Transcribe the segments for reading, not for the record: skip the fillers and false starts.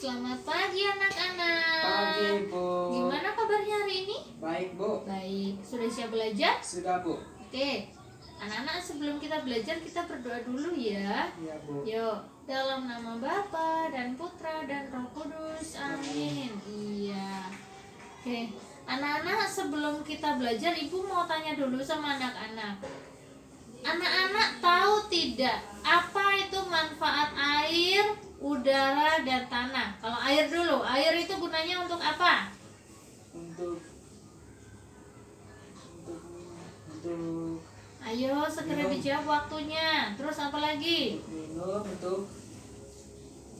Selamat pagi anak-anak. Pagi, Bu. Gimana kabarnya hari ini? Baik, Bu. Baik. Sudah siap belajar? Sudah, Bu. Oke. Anak-anak, sebelum kita belajar kita berdoa dulu ya. Iya, Bu. Yuk, dalam nama Bapa dan Putra dan Roh Kudus. Amin. Iya. Oke. Anak-anak, sebelum kita belajar, Ibu mau tanya dulu sama anak-anak. Anak-anak tahu tidak apa itu manfaat air, udara, dan tanah? Kalau air dulu, air itu gunanya untuk apa? Untuk Ayo segera minum. dijawab waktunya. Terus apa lagi? Minum, untuk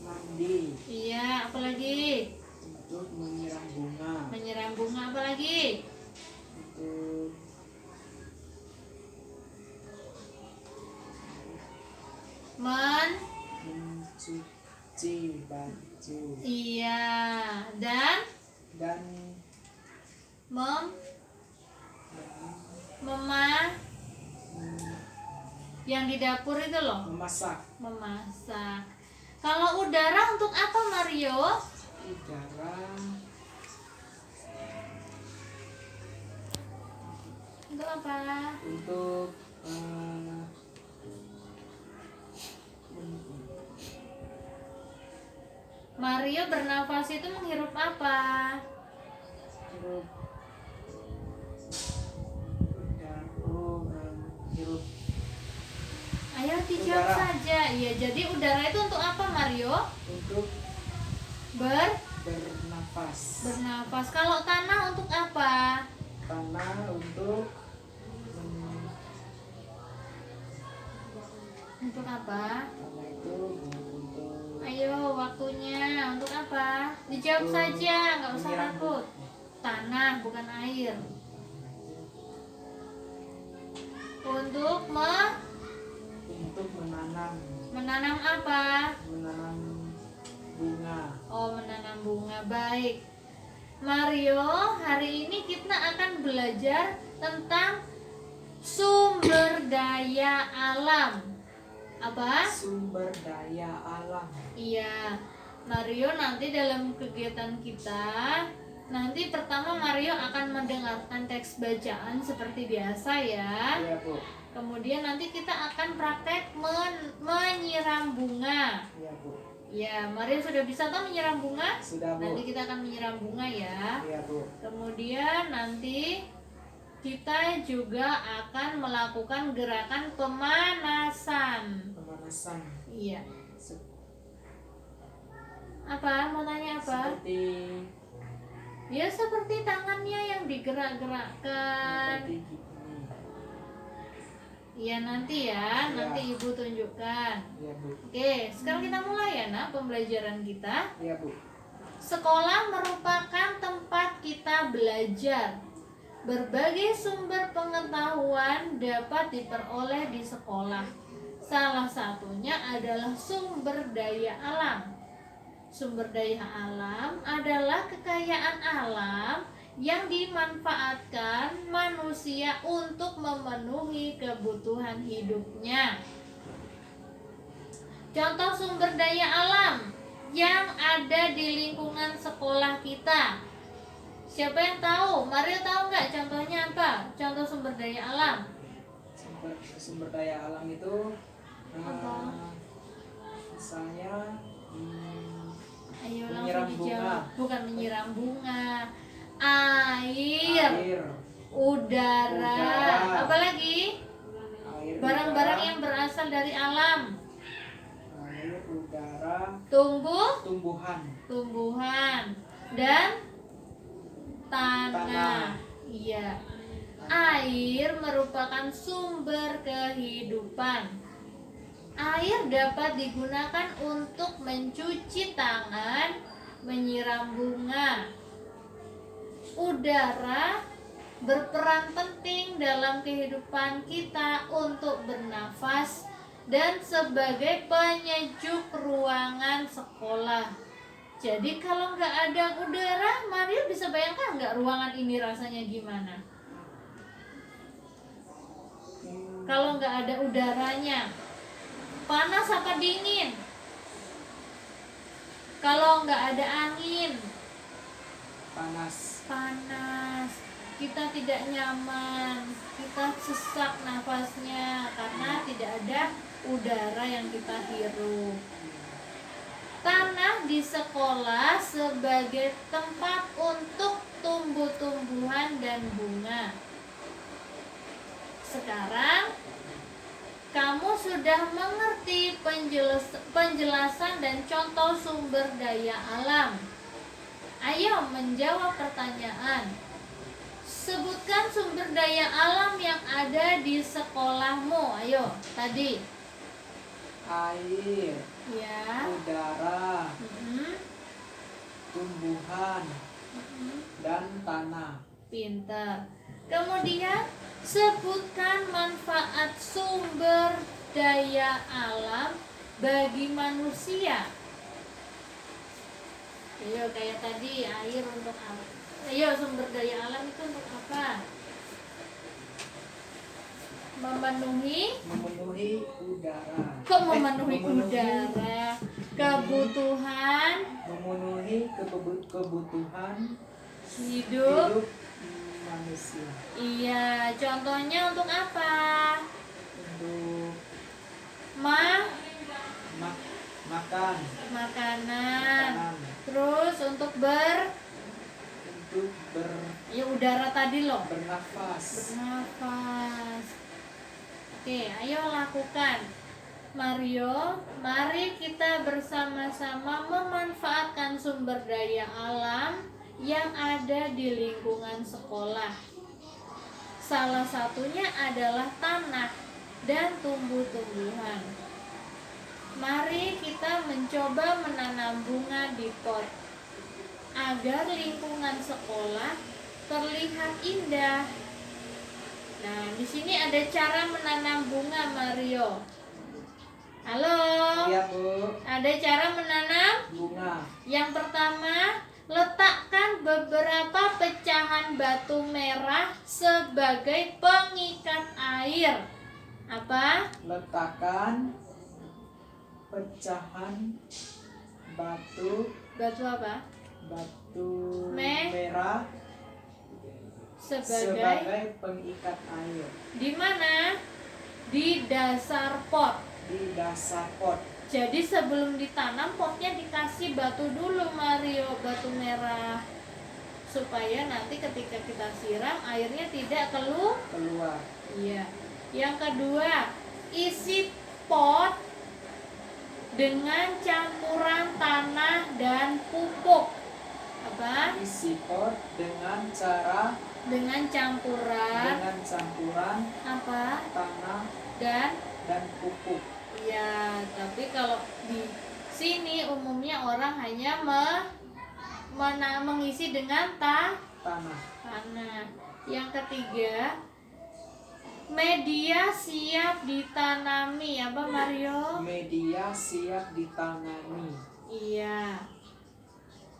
mandi, Iya, apa lagi? untuk menyiram bunga, Menyiram bunga, apa lagi? untuk mencuci baju, Iya, dan dan yang di dapur itu loh, memasak. memasak. Kalau udara untuk apa, Mario? Udara Untuk apa? untuk Mario bernafas itu menghirup apa? hirup hirup Ayo dijawab Udara. saja. Iya, jadi udara itu untuk apa, Mario? untuk bernafas. Bernafas. Kalau tanah untuk apa? Tanah untuk Untuk apa? tanah itu untuk Ayo, waktunya untuk apa? Dijawab Untuk saja, nggak usah menyiram. takut. Tanah, bukan air. Untuk menanam apa? menanam bunga. Oh, menanam bunga. Baik. Mario, hari ini kita akan belajar tentang sumber daya alam. Apa? Sumber daya alam. Iya, Mario nanti dalam kegiatan kita, nanti pertama Mario akan mendengarkan teks bacaan seperti biasa ya. Iya, Bu. Kemudian nanti kita akan praktek menyiram bunga. Iya, Bu. Ya, Mario sudah bisa toh menyiram bunga? Sudah, Bu. Nanti kita akan menyiram bunga ya. Iya, Bu. Kemudian nanti kita juga akan melakukan gerakan pemanasan. Pemanasan. Iya. Se- Apa? Mau tanya apa? Seperti Ya seperti tangannya yang digerak-gerakkan. gini. Iya nanti ya, nanti Ibu tunjukkan. Iya, Bu. Oke, sekarang kita mulai ya nak pembelajaran kita. Iya, Bu. Sekolah merupakan tempat kita belajar. Berbagai sumber pengetahuan dapat diperoleh di sekolah. Salah satunya adalah sumber daya alam. Sumber daya alam adalah kekayaan alam yang dimanfaatkan manusia untuk memenuhi kebutuhan hidupnya. Contoh sumber daya alam yang ada di lingkungan sekolah kita. Siapa yang tahu? Mario tahu nggak contohnya apa? Contoh sumber daya alam. Sumber daya alam itu Apa? misalnya Ayo menyiram langsung bunga. dijawab. Bukan menyiram bunga. Air. Udara. Apa lagi? Air, Barang-barang udara, yang berasal dari alam. air, udara, Tumbuhan dan tanah. Tanah. Iya. Air merupakan sumber kehidupan. Air dapat digunakan untuk mencuci tangan, menyiram bunga. Udara berperan penting dalam kehidupan kita untuk bernafas dan sebagai penyejuk ruangan sekolah. Jadi kalau nggak ada udara, Mario bisa bayangkan nggak ruangan ini rasanya gimana? Kalau nggak ada udaranya, panas apa dingin? Kalau nggak ada angin, panas. panas, kita tidak nyaman, kita sesak nafasnya karena tidak ada udara yang kita hirup. Tanah di sekolah sebagai tempat untuk tumbuh-tumbuhan dan bunga. Sekarang kamu sudah mengerti penjelasan dan contoh sumber daya alam. Ayo menjawab pertanyaan. Sebutkan sumber daya alam yang ada di sekolahmu. Ayo, tadi. Air, Ya. udara, tumbuhan, dan tanah. Pintar. Kemudian sebutkan manfaat sumber daya alam bagi manusia. Ayo, kayak tadi, air untuk apa? Ayo, sumber daya alam itu untuk apa? Memenuhi udara. Kok memenuhi udara? Kebutuhan Memenuhi kebutuhan hidup. hidup manusia. Iya, contohnya untuk apa? Untuk makan, Makanan. makanan, Terus untuk untuk ya udara tadi loh. bernafas. Bernafas. Oke, ayo lakukan. Mario, mari kita bersama-sama memanfaatkan sumber daya alam yang ada di lingkungan sekolah. Salah satunya adalah tanah dan tumbuh-tumbuhan. Mari kita mencoba menanam bunga di pot agar lingkungan sekolah terlihat indah. Nah, di sini ada cara menanam bunga, Mario. Halo. Iya, Bu. Ada cara menanam Bunga. Yang pertama, letakkan beberapa pecahan batu merah sebagai pengikat air. Apa? Letakkan pecahan batu apa? merah sebagai pengikat air. Di mana? Di dasar pot. Di dasar pot. Jadi sebelum ditanam potnya dikasih batu dulu, Mario, batu merah, supaya nanti ketika kita siram airnya tidak keluar. Iya. Yang kedua, isi pot dengan campuran tanah dan pupuk. Apa? Isi pot dengan campuran apa? tanah dan pupuk. Iya, tapi kalau di sini umumnya orang hanya mengisi dengan Tanah. Yang ketiga, media siap ditanami. Apa, Mario? Media siap ditanami. Iya.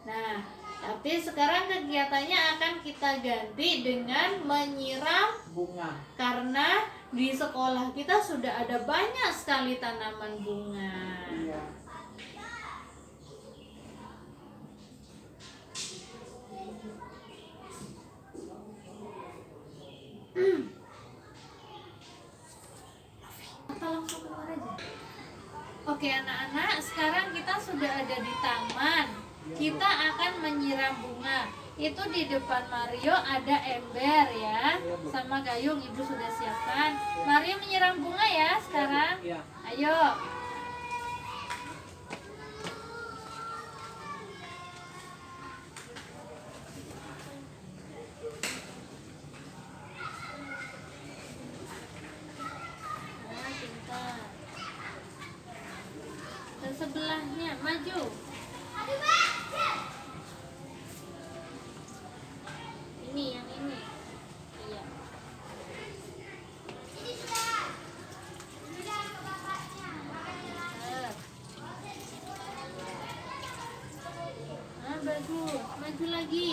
Nah, tapi sekarang kegiatannya akan kita ganti dengan menyiram bunga. Karena di sekolah kita sudah ada banyak sekali tanaman bunga. Iya. Apa langsung keluar aja? Oke, anak-anak, sekarang kita sudah ada di taman. Kita akan menyiram bunga. Itu di depan Mario ada ember ya, sama gayung Ibu sudah siapkan. Mario menyiram bunga ya sekarang. Iya. Ayo. Nah, pintar. Dan sebelahnya maju. Ini yang ini. Iya. Nah, bagus. Maju lagi.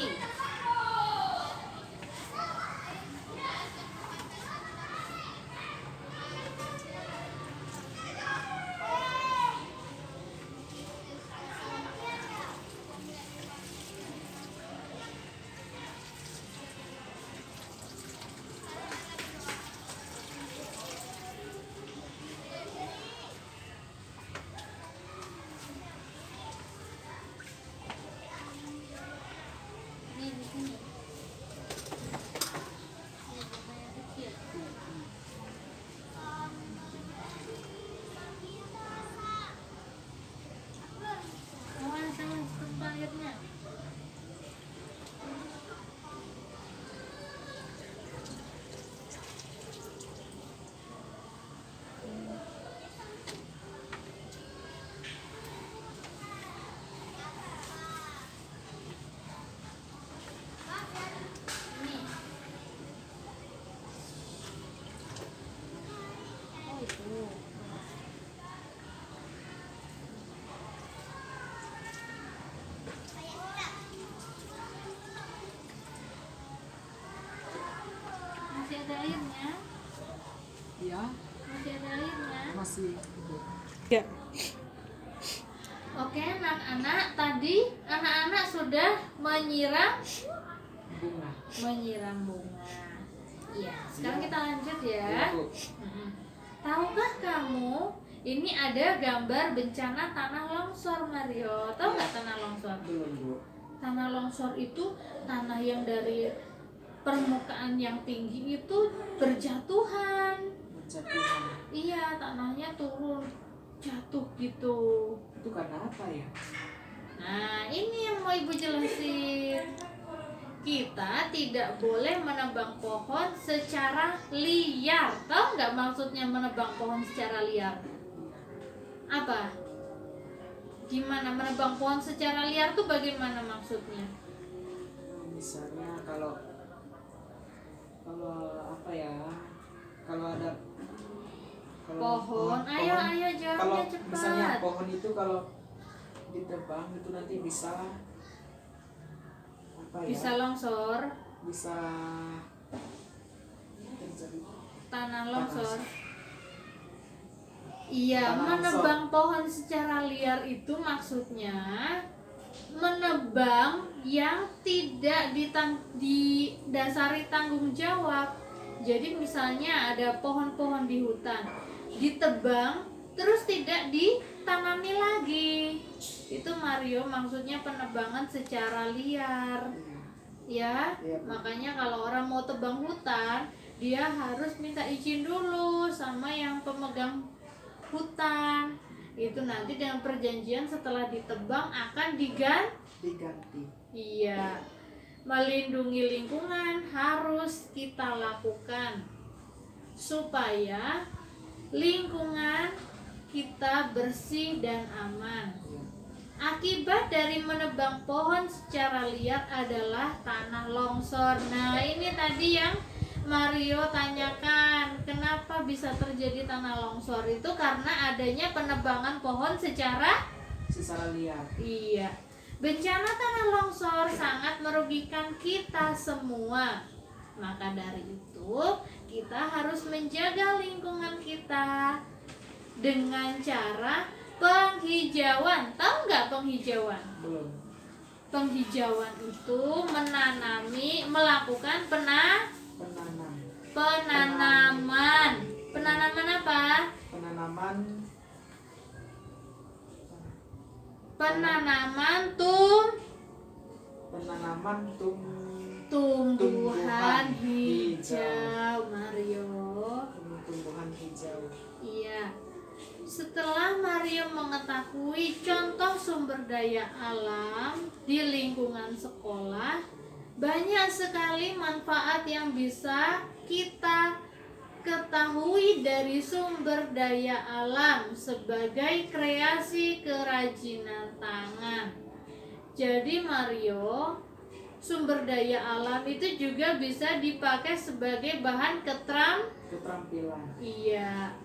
airnya. Ini. Oh itu. Masih ada airnya? Ya, Masih ada airnya? masih. Ya. Oke, anak-anak, tadi anak-anak sudah menyiram Bunga. bunga. Iya, sekarang Iya. kita lanjut ya. Ya, Bu. Mm-mm. Tahukah kamu ini ada gambar bencana tanah longsor, Mario? Tahu nggak tanah longsor? Belum, Bu. Tanah longsor itu tanah yang dari permukaan yang tinggi itu berjatuhan. Menjatuhkan. Iya, tanahnya turun, jatuh gitu. Itu karena apa ya? Nah, ini yang mau Ibu jelasin. Kita tidak boleh menebang pohon secara liar. Tahu nggak maksudnya menebang pohon secara liar? Apa? Gimana menebang pohon secara liar tuh bagaimana maksudnya? Misalnya kalau apa ya? Kalau ada Pohon, ayo kalau jawabnya misalnya cepat. pohon itu kalau ditebang itu nanti bisa apa ya? Bisa longsor, Bisa terjadi tanah longsor. Iya, Tanah menebang pohon secara liar itu maksudnya menebang yang tidak didasari tanggung jawab. Jadi misalnya ada pohon-pohon di hutan, ditebang terus tidak ditanami lagi. Itu Mario maksudnya penebangan secara liar. Ya, Iya, Bu. makanya kalau orang mau tebang hutan, dia harus minta izin dulu sama yang pemegang hutan. Itu nanti dengan perjanjian setelah ditebang akan diganti. Iya. Melindungi lingkungan harus kita lakukan supaya lingkungan kita bersih dan aman. Ya. Akibat dari menebang pohon secara liar adalah tanah longsor. Nah, ini tadi yang Mario tanyakan, kenapa bisa terjadi tanah longsor? Itu karena adanya penebangan pohon secara liar. iya. Bencana tanah longsor sangat merugikan kita semua. Maka dari itu, kita harus menjaga lingkungan kita dengan cara penghijauan. Tahu nggak penghijauan? Belum. Penghijauan itu melakukan penanaman. Penanaman apa? Penanaman tumbuhan hijau, Mario. Tumbuhan hijau. Iya. Setelah Mario mengetahui contoh sumber daya alam di lingkungan sekolah, banyak sekali manfaat yang bisa kita ketahui dari sumber daya alam sebagai kreasi kerajinan tangan. Jadi Mario, sumber daya alam itu juga bisa dipakai sebagai bahan Keterampilan. Iya.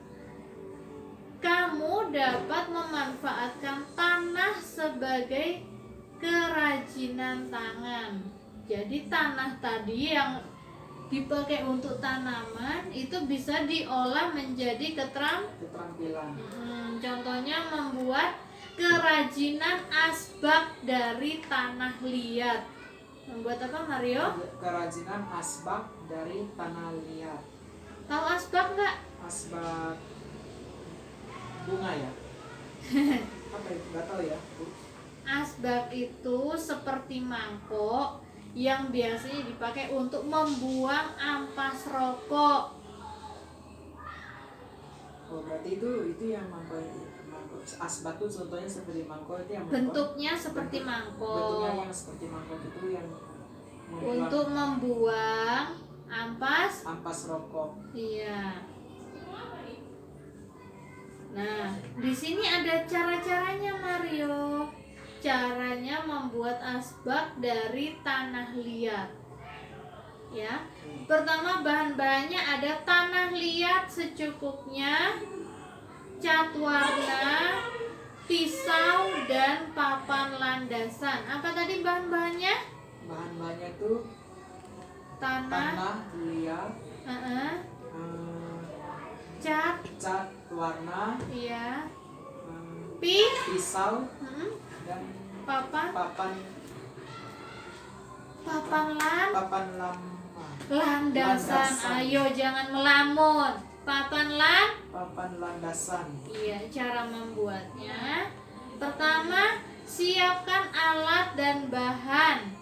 Kamu dapat memanfaatkan tanah sebagai kerajinan tangan. Jadi tanah tadi yang dipakai untuk tanaman itu bisa diolah menjadi Keterampilan. contohnya membuat kerajinan asbak dari tanah liat. Membuat apa, Mario? Kerajinan asbak dari tanah liat. Tahu asbak nggak? Asbak bunga ya? Apa itu? Gak tahu ya, Bu. Asbak itu seperti mangkok yang biasanya dipakai untuk membuang ampas rokok. Oh, berarti itu yang mangkok mangkok. Asbak itu contohnya seperti mangkok itu yang Bentuknya seperti mangkok. bentuknya yang seperti mangkok itu yang Untuk membuang ampas rokok. Iya. Nah, di sini ada cara-caranya Mario. Caranya membuat asbak dari tanah liat. Ya. Pertama, bahan-bahannya ada tanah liat secukupnya, cat warna, pisau, dan papan landasan. Apa tadi bahan-bahannya? Bahan-bahannya itu Tanah liat, Heeh. eh, Cat, cat warna, iya, pisau, Mm-mm. dan papan papan lama. landasan. Landasan. Ayo jangan melamun. Papan landasan. Iya, cara membuatnya. Pertama, siapkan alat dan bahan.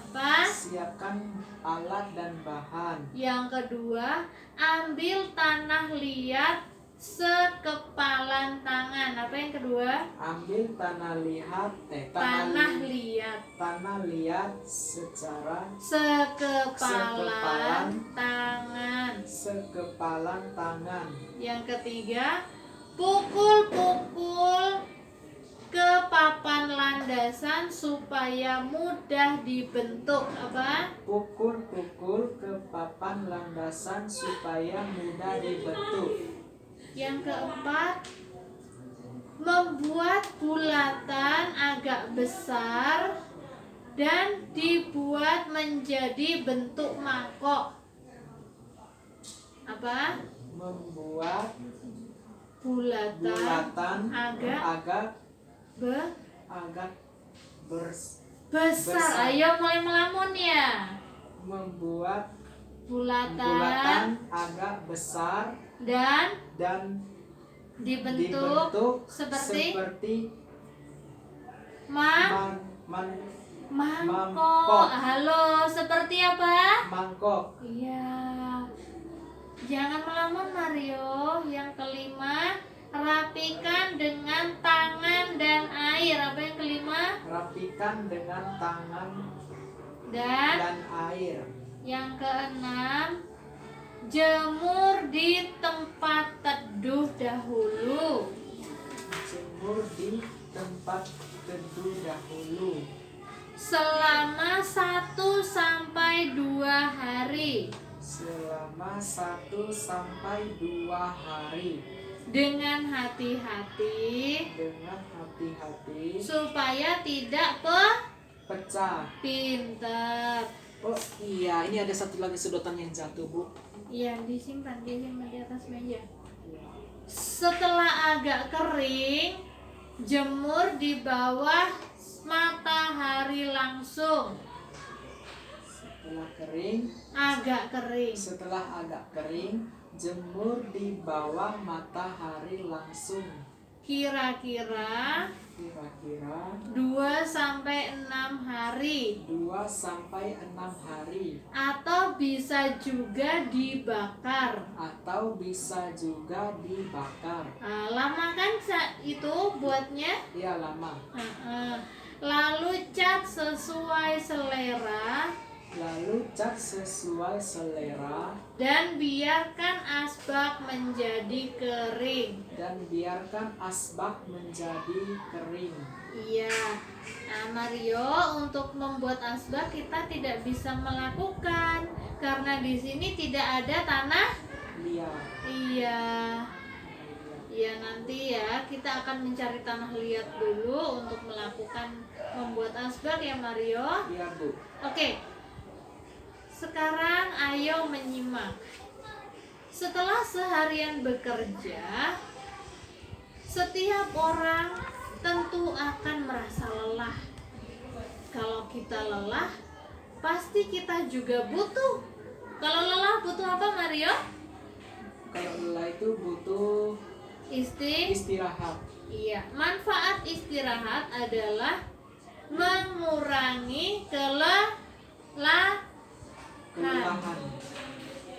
Apa? Siapkan alat dan bahan. Yang kedua, ambil tanah liat sekepalan tangan. Apa yang kedua? Ambil tanah liat secara Sekepalan tangan. sekepalan tangan. Yang ketiga, pukul-pukul ke papan landasan supaya mudah dibentuk. Apa? Pukul-pukul ke papan landasan supaya mudah dibentuk. Yang keempat, membuat bulatan agak besar dan dibuat menjadi bentuk mangkok. Apa? Membuat Bulatan agak besar. besar. Ayo mulai melamun ya. Membuat Bulatan bulatan agak besar dan dan dibentuk seperti mangkok. mangkok. Halo, seperti apa? Mangkok. Iya. Jangan melamun Mario. Yang kelima, rapikan dengan tangan dan air. Apa yang kelima? Rapikan dengan tangan Dan dan air. yang keenam, jemur di tempat teduh dahulu. Jemur di tempat teduh dahulu. Selama 1 sampai 2 hari. Selama 1 sampai 2 hari. Dengan hati-hati supaya tidak pecah. pinter. Oh iya, ini ada satu lagi sedotan yang jatuh, Bu. Iya, disimpan di atas meja. Setelah agak kering, jemur di bawah matahari langsung. Setelah agak kering, jemur di bawah matahari langsung. Kira-kira 2 sampai 6 hari. Atau bisa juga dibakar. Lama kan itu buatnya? Iya, lama. Lalu cat sesuai selera. Dan biarkan asbak menjadi kering. Iya. Nah, Mario, untuk membuat asbak kita tidak bisa melakukan karena di sini tidak ada tanah Liat. Iya. Iya, nanti ya kita akan mencari tanah liat dulu untuk membuat asbak ya Mario. Iya, Bu. Oke. Sekarang ayo menyimak. Setelah seharian bekerja, setiap orang tentu akan merasa lelah. Kalau kita lelah, pasti kita juga butuh. Kalau lelah butuh apa, Mario? Kalau lelah itu butuh istirahat. Iya, manfaat istirahat adalah mengurangi kelelahan.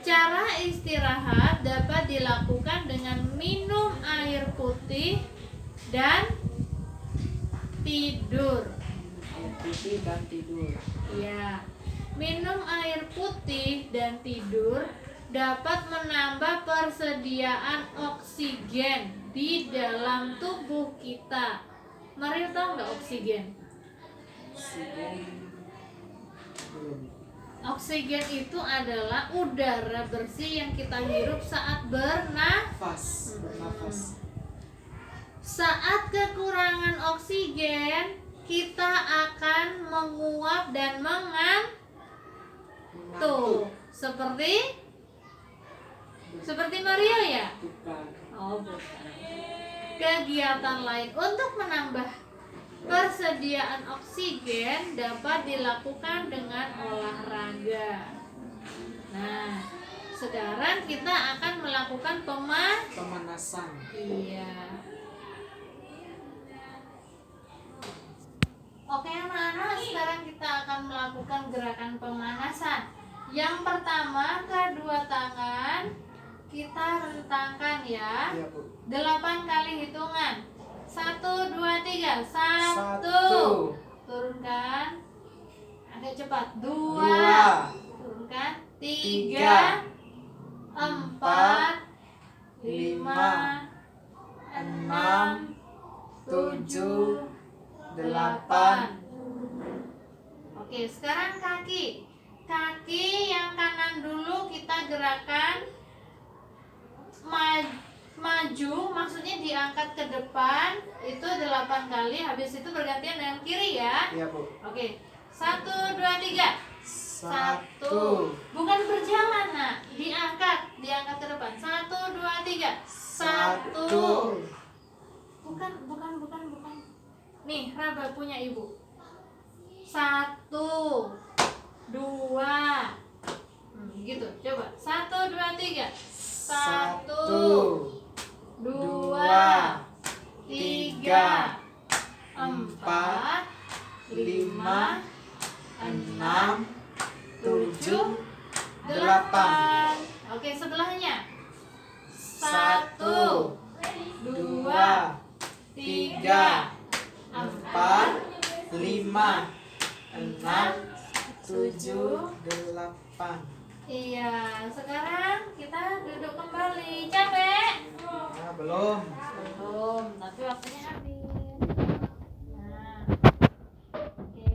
Cara istirahat dapat dilakukan dengan minum air putih dan tidur. Air putih dan tidur. Ya, minum air putih dan tidur dapat menambah persediaan oksigen di dalam tubuh kita. Mari tahu nggak oksigen? Oksigen belum. Oksigen itu adalah udara bersih yang kita hirup saat bernafas. Bernafas. Saat kekurangan oksigen, kita akan menguap dan mengantuk. Seperti Mario ya? Bukan. Oh, bukan. Kegiatan lain untuk menambah persediaan oksigen dapat dilakukan dengan olahraga. Nah, sekarang kita akan melakukan Pemanasan. Iya. Oke anak-anak, sekarang kita akan melakukan gerakan pemanasan. Yang pertama, kedua tangan kita rentangkan ya. Iya, Bu. 8 kali hitungan. 1, 2, 3. 1. Turunkan. Agak cepat. 2. Turunkan. 3. 4. 5. 6. 7. 8. Oke, sekarang kaki. Kaki yang kanan dulu kita gerakan maju, maksudnya diangkat ke depan itu 8 kali. Habis itu bergantian dengan kiri ya. Iya, Bu. Oke. 1, 2, 3. 1. Bukan berjalan, Nak. Diangkat ke depan. 1, 2, 3. 1. Bukan. Nih, Raba punya ibu. 1, 2. Gitu. Coba. 1, 2, 3. 1, 2, 3, 4, 5, 6, 7, 8. Oke, sebelahnya. 1, 2, 3, 4, 5, 6, 7, 8. Iya, sekarang kita duduk kembali. Capek? Nah, belum. Belum, tapi waktunya habis. Nah, oke.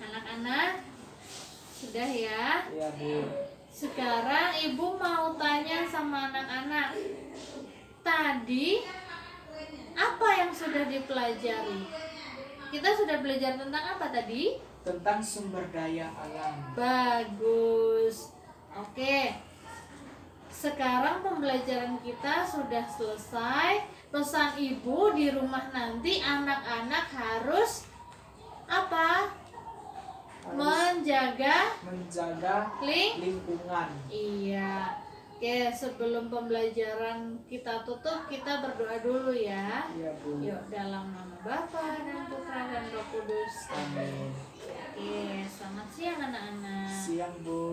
Anak-anak, sudah ya? Iya, Bu. Sekarang ibu mau tanya sama anak-anak. Tadi apa yang sudah dipelajari? Kita sudah belajar tentang apa tadi? Tentang sumber daya alam. Bagus. Oke. Sekarang pembelajaran kita sudah selesai. Pesan ibu di rumah nanti anak-anak harus apa? Menjaga lingkungan. Iya. Oke, sebelum pembelajaran kita tutup, kita berdoa dulu ya. Iya, Bu. Yuk, dalam nama Bapa dan Putra dan Roh Kudus. Amin. Oke, selamat siang anak-anak. Siang, Bu.